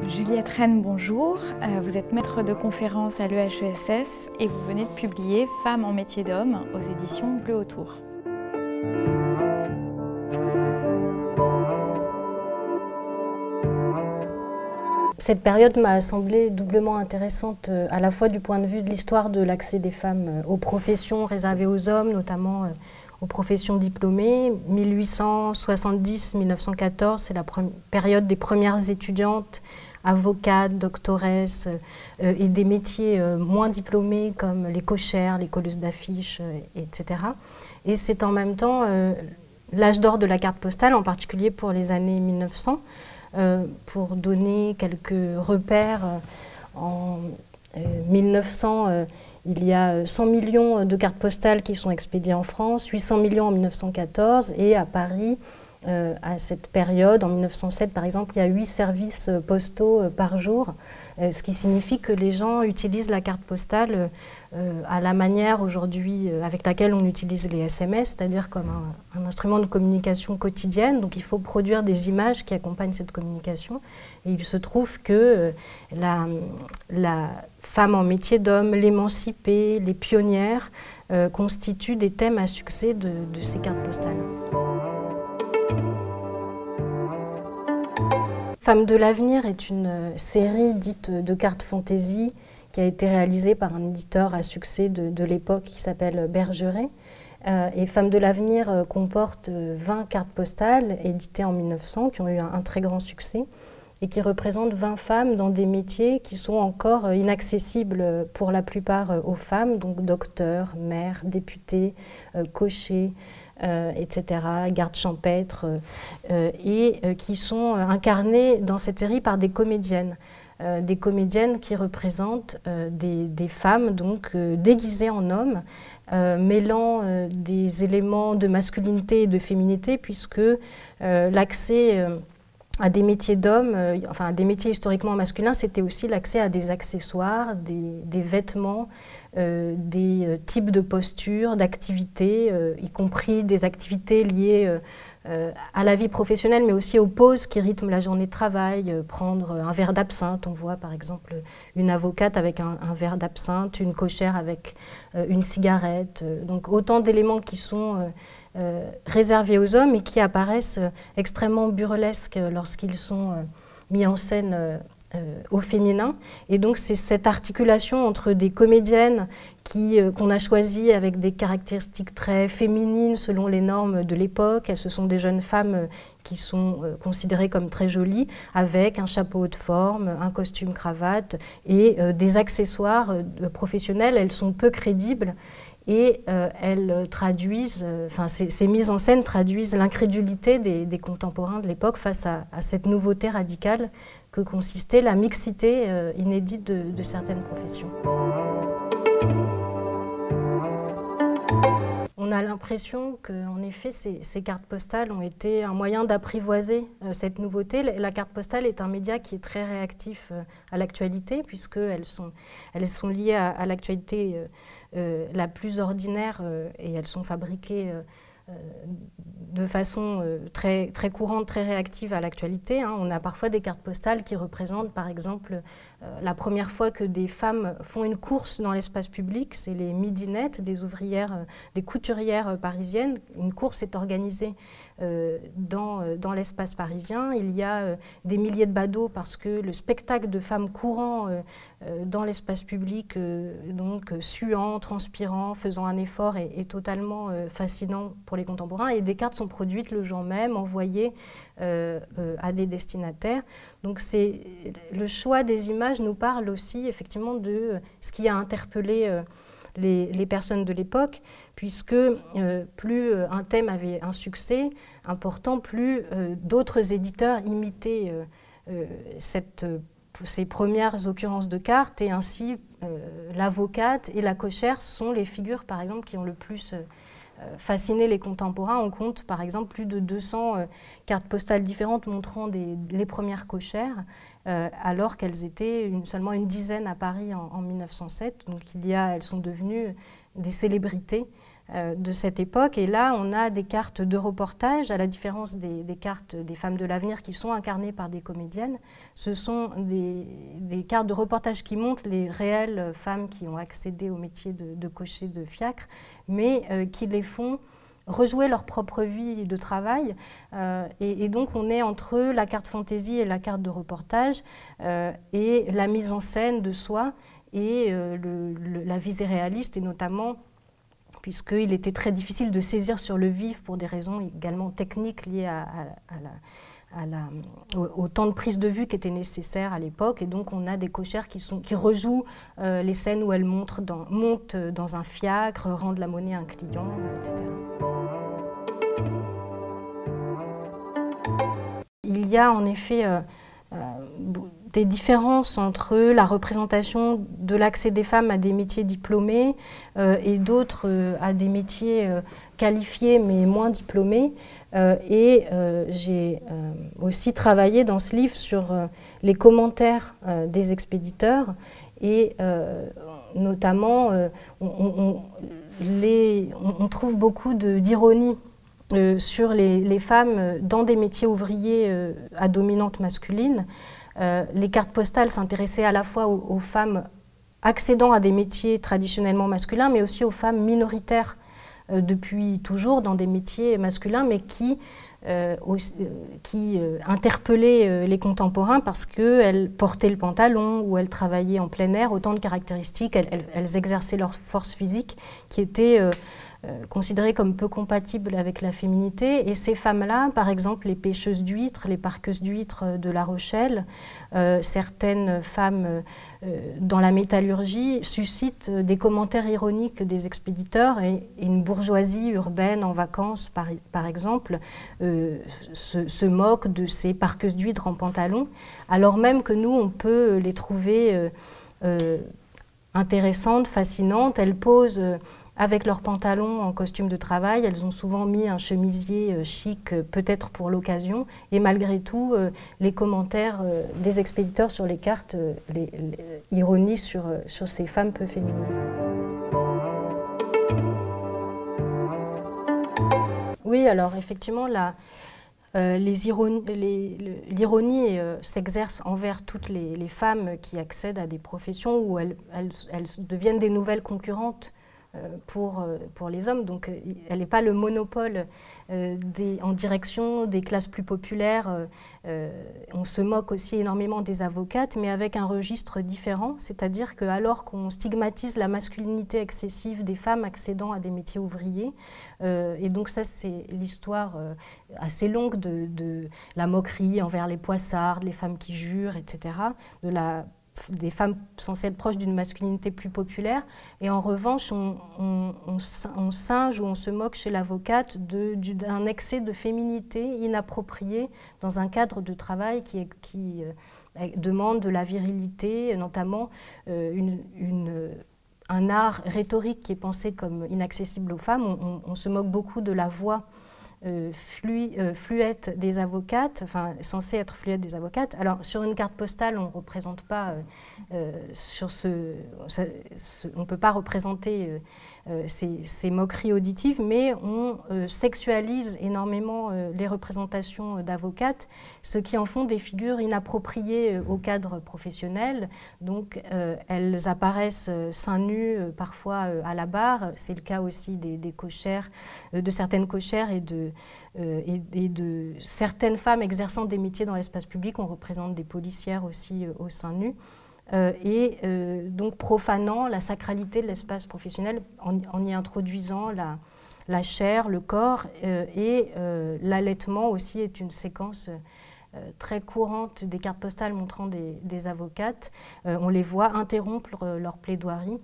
Juliette Rennes, bonjour. Vous êtes maître de conférence à l'EHESS et vous venez de publier Femmes en métier d'homme aux éditions Bleu Autour. Cette période m'a semblé doublement intéressante, à la fois du point de vue de l'histoire de l'accès des femmes aux professions réservées aux hommes, notamment aux professions diplômées. 1870-1914, c'est la période des premières étudiantes, avocates, doctoresses, et des métiers moins diplômés comme les cochères, les colleuses d'affiches, etc. Et c'est en même temps l'âge d'or de la carte postale, en particulier pour les années 1900. Pour donner quelques repères, en 1900, il y a 100 millions de cartes postales qui sont expédiées en France, 800 millions en 1914, et à Paris, à cette période, en 1907 par exemple, il y a 8 services postaux par jour, ce qui signifie que les gens utilisent la carte postale à la manière aujourd'hui avec laquelle on utilise les SMS, c'est-à-dire comme un instrument de communication quotidienne. Donc il faut produire des images qui accompagnent cette communication. Et il se trouve que la femme en métier d'homme, l'émancipée, les pionnières constituent des thèmes à succès de ces cartes postales. Femmes de l'avenir est une série dite de cartes fantaisie qui a été réalisée par un éditeur à succès de l'époque qui s'appelle Bergeret. Et Femmes de l'avenir comporte 20 cartes postales éditées en 1900 qui ont eu un très grand succès et qui représentent 20 femmes dans des métiers qui sont encore inaccessibles pour la plupart aux femmes, donc docteurs, maires, députés, cochers, etc., gardes champêtres, et qui sont incarnées dans cette série par des comédiennes qui représentent des femmes donc, déguisées en hommes, mêlant des éléments de masculinité et de féminité, puisque l'accès à des métiers d'hommes, enfin à des métiers historiquement masculins, c'était aussi l'accès à des accessoires, des vêtements, des types de postures, d'activités, y compris des activités liées à la vie professionnelle, mais aussi aux pauses qui rythment la journée de travail. Prendre un verre d'absinthe, on voit par exemple une avocate avec un verre d'absinthe, une cochère avec une cigarette. Donc autant d'éléments qui sont réservés aux hommes et qui apparaissent extrêmement burlesques lorsqu'ils sont mis en scène au féminin. Et donc c'est cette articulation entre des comédiennes qu'on a choisies avec des caractéristiques très féminines selon les normes de l'époque. Ce sont des jeunes femmes qui sont considérées comme très jolies, avec un chapeau de forme, un costume cravate et des accessoires professionnels. Elles sont peu crédibles. Et elles traduisent, enfin ces mises en scène traduisent l'incrédulité des contemporains de l'époque face à cette nouveauté radicale que consistait la mixité inédite de certaines professions. On a l'impression qu'en effet, ces cartes postales ont été un moyen d'apprivoiser cette nouveauté. La carte postale est un média qui est très réactif à l'actualité, puisqu'elles sont liées à l'actualité la plus ordinaire et elles sont fabriquées de façon très courante, très réactive à l'actualité. On a parfois des cartes postales qui représentent, par exemple, la première fois que des femmes font une course dans l'espace public. C'est les midinettes, des ouvrières, des couturières parisiennes. Une course est organisée dans l'espace parisien. Il y a des milliers de badauds parce que le spectacle de femmes courant dans l'espace public, donc suant, transpirant, faisant un effort est totalement fascinant pour les contemporains. Et des cartes sont produites le jour même, envoyées à des destinataires. Donc le choix des images nous parle aussi effectivement de ce qui a interpellé les personnes de l'époque, puisque plus un thème avait un succès important, plus d'autres éditeurs imitaient ces premières occurrences de cartes, et ainsi l'avocate et la cochère sont les figures, par exemple, qui ont le plus fasciné les contemporains. On compte, par exemple, plus de 200 cartes postales différentes montrant les premières cochères, alors qu'elles étaient seulement une dizaine à Paris en 1907. Donc elles sont devenues des célébrités de cette époque. Et là, on a des cartes de reportage, à la différence des cartes des femmes de l'avenir qui sont incarnées par des comédiennes. Ce sont des cartes de reportage qui montrent les réelles femmes qui ont accédé au métier de cocher de fiacre, mais qui les font rejouer leur propre vie de travail. Et donc, on est entre la carte fantaisie et la carte de reportage, et la mise en scène de soi et la visée réaliste, et notamment puisqu'il était très difficile de saisir sur le vif pour des raisons également techniques liées au temps de prise de vue qui était nécessaire à l'époque. Et donc on a des cochères qui rejouent les scènes où elles montent dans un fiacre, rendent la monnaie à un client, etc. Il y a en effet des différences entre la représentation de l'accès des femmes à des métiers diplômés et d'autres à des métiers qualifiés mais moins diplômés. J'ai aussi travaillé dans ce livre sur les commentaires des expéditeurs et notamment on trouve beaucoup d'ironie sur les femmes dans des métiers ouvriers à dominante masculine. Les cartes postales s'intéressaient à la fois aux femmes accédant à des métiers traditionnellement masculins, mais aussi aux femmes minoritaires depuis toujours dans des métiers masculins, mais qui interpellaient les contemporains parce qu'elles portaient le pantalon ou elles travaillaient en plein air, autant de caractéristiques, elles exerçaient leur force physique qui était considérées comme peu compatibles avec la féminité. Et ces femmes-là, par exemple les pêcheuses d'huîtres, les parqueuses d'huîtres de La Rochelle, certaines femmes dans la métallurgie suscitent des commentaires ironiques des expéditeurs, et une bourgeoisie urbaine en vacances, par exemple, se moque de ces parqueuses d'huîtres en pantalon, alors même que nous, on peut les trouver intéressantes, fascinantes. Elles posent avec leurs pantalons en costume de travail, elles ont souvent mis un chemisier chic, peut-être pour l'occasion, et malgré tout, les commentaires des expéditeurs sur les cartes ironisent sur ces femmes peu féminines. Oui, alors effectivement, l'ironie s'exerce envers toutes les femmes qui accèdent à des professions où elles deviennent des nouvelles concurrentes pour les hommes. Donc elle n'est pas le monopole en direction des classes plus populaires. On se moque aussi énormément des avocates, mais avec un registre différent, c'est-à-dire qu'alors qu'on stigmatise la masculinité excessive des femmes accédant à des métiers ouvriers, et donc ça c'est l'histoire assez longue de la moquerie envers les poissardes, les femmes qui jurent, etc., des femmes censées être proches d'une masculinité plus populaire. Et en revanche, on singe ou on se moque chez l'avocate d'un excès de féminité inapproprié dans un cadre de travail qui demande de la virilité, notamment un art rhétorique qui est pensé comme inaccessible aux femmes. On se moque beaucoup de la voix fluette des avocates, enfin censée être fluette des avocates. Alors sur une carte postale, on ne représente pas on ne peut pas représenter ces moqueries auditives, mais on sexualise énormément les représentations d'avocates, ce qui en font des figures inappropriées au cadre professionnel. Donc elles apparaissent seins nus, parfois à la barre. C'est le cas aussi des cochères, de certaines cochères et de certaines femmes exerçant des métiers dans l'espace public. On représente des policières aussi aux seins nus. Donc profanant la sacralité de l'espace professionnel en y introduisant la chair, le corps, et l'allaitement aussi est une séquence très courante des cartes postales montrant des avocates. On les voit interrompre leur plaidoirie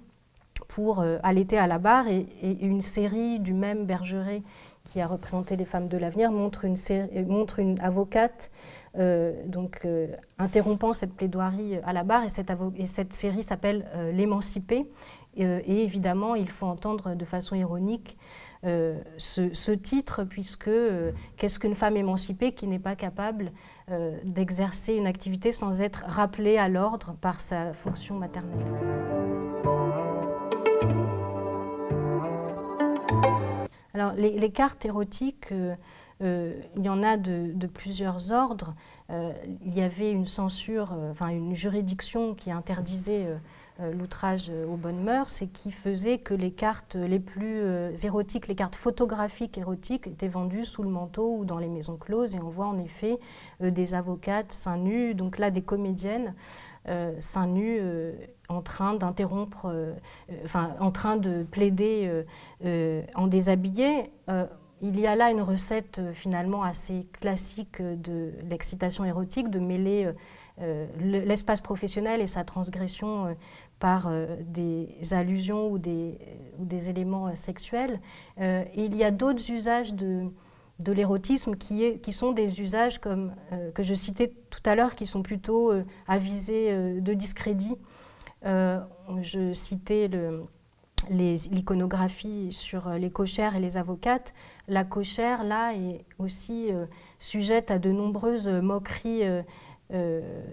pour allaiter à la barre, et une série du même Bergeret qui a représenté les femmes de l'avenir montre une avocate interrompant cette plaidoirie à la barre, et cette série s'appelle L'Émancipée, et évidemment il faut entendre de façon ironique ce titre, puisque qu'est-ce qu'une femme émancipée qui n'est pas capable d'exercer une activité sans être rappelée à l'ordre par sa fonction maternelle. Alors, les cartes érotiques, il y en a de plusieurs ordres. Il y avait une censure, une juridiction qui interdisait l'outrage aux bonnes mœurs et qui faisait que les cartes les plus érotiques, les cartes photographiques érotiques étaient vendues sous le manteau ou dans les maisons closes. Et on voit en effet des avocates seins nus, donc là des comédiennes seins nus en train d'interrompre, en train de plaider en déshabillé. Il y a là une recette finalement assez classique de l'excitation érotique, de mêler l'espace professionnel et sa transgression par des allusions ou des éléments sexuels. Et il y a d'autres usages de l'érotisme qui sont des usages comme, que je citais tout à l'heure, qui sont plutôt à visée de discrédit. Je citais l'iconographie sur les cochères et les avocates. La cochère, là, est aussi sujette à de nombreuses moqueries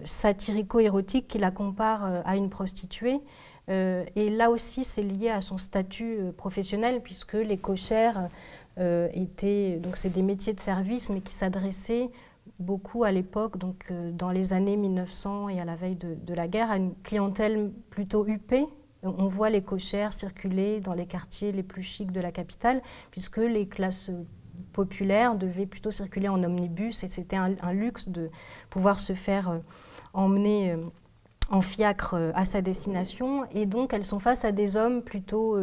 satirico-érotiques qui la comparent à une prostituée. Et là aussi, c'est lié à son statut professionnel, puisque les cochères c'est des métiers de service, mais qui s'adressaient beaucoup à l'époque, donc dans les années 1900 et à la veille de la guerre, à une clientèle plutôt huppée. On voit les cochères circuler dans les quartiers les plus chics de la capitale, puisque les classes populaires devaient plutôt circuler en omnibus, et c'était un luxe de pouvoir se faire emmener en fiacre à sa destination. Et donc elles sont face à des hommes plutôt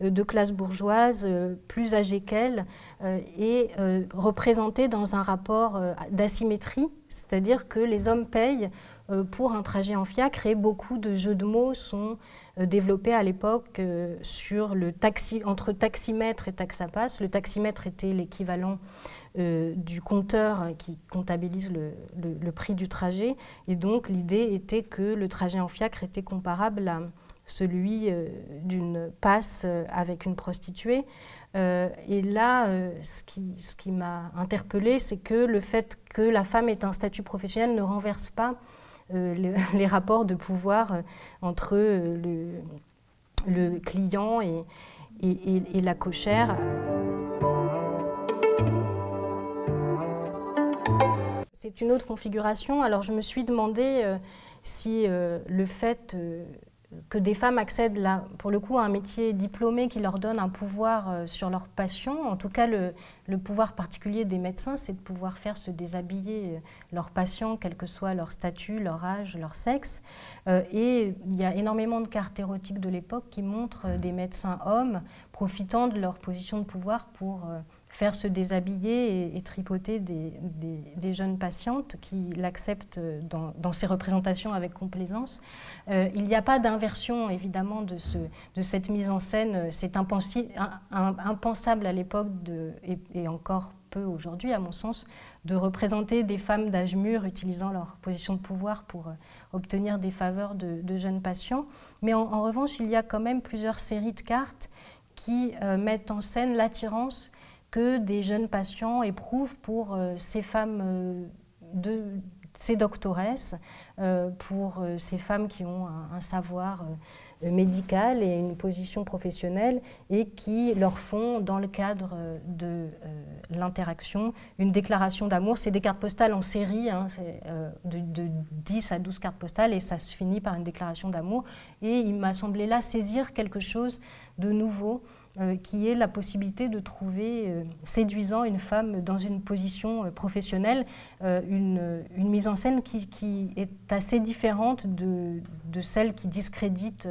de classe bourgeoise, plus âgés qu'elles, et représentés dans un rapport d'asymétrie, c'est-à-dire que les hommes payent pour un trajet en fiacre, et beaucoup de jeux de mots sont développés à l'époque entre taximètre et taxe à passe. Le taximètre était l'équivalent du compteur qui comptabilise le prix du trajet, et donc l'idée était que le trajet en fiacre était comparable à celui d'une passe avec une prostituée. Et là, ce qui m'a interpellée, c'est que le fait que la femme ait un statut professionnel ne renverse pas les rapports de pouvoir entre le client et la cochère. C'est une autre configuration. Alors je me suis demandé si le fait que des femmes accèdent là, pour le coup, à un métier diplômé qui leur donne un pouvoir sur leur passion, en tout cas le pouvoir particulier des médecins, c'est de pouvoir faire se déshabiller leurs patients, quel que soit leur statut, leur âge, leur sexe. Et il y a énormément de cartes érotiques de l'époque qui montrent des médecins hommes profitant de leur position de pouvoir pour faire se déshabiller et tripoter des jeunes patientes qui l'acceptent dans ses représentations avec complaisance. Il n'y a pas d'inversion, évidemment, de cette mise en scène. C'est impensable à l'époque, et encore peu aujourd'hui, à mon sens, de représenter des femmes d'âge mûr utilisant leur position de pouvoir pour obtenir des faveurs de jeunes patients. Mais en revanche, il y a quand même plusieurs séries de cartes qui mettent en scène l'attirance que des jeunes patients éprouvent pour ces femmes, ces doctoresses, pour ces femmes qui ont un savoir médical et une position professionnelle, et qui leur font, dans le cadre de l'interaction, une déclaration d'amour. C'est des cartes postales en série, hein, de 10 à 12 cartes postales, et ça se finit par une déclaration d'amour. Et il m'a semblé là saisir quelque chose de nouveau, qui est la possibilité de trouver séduisant une femme dans une position professionnelle, une mise en scène qui est assez différente de celle qui discrédite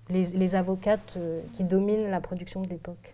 les avocates qui dominent la production de l'époque.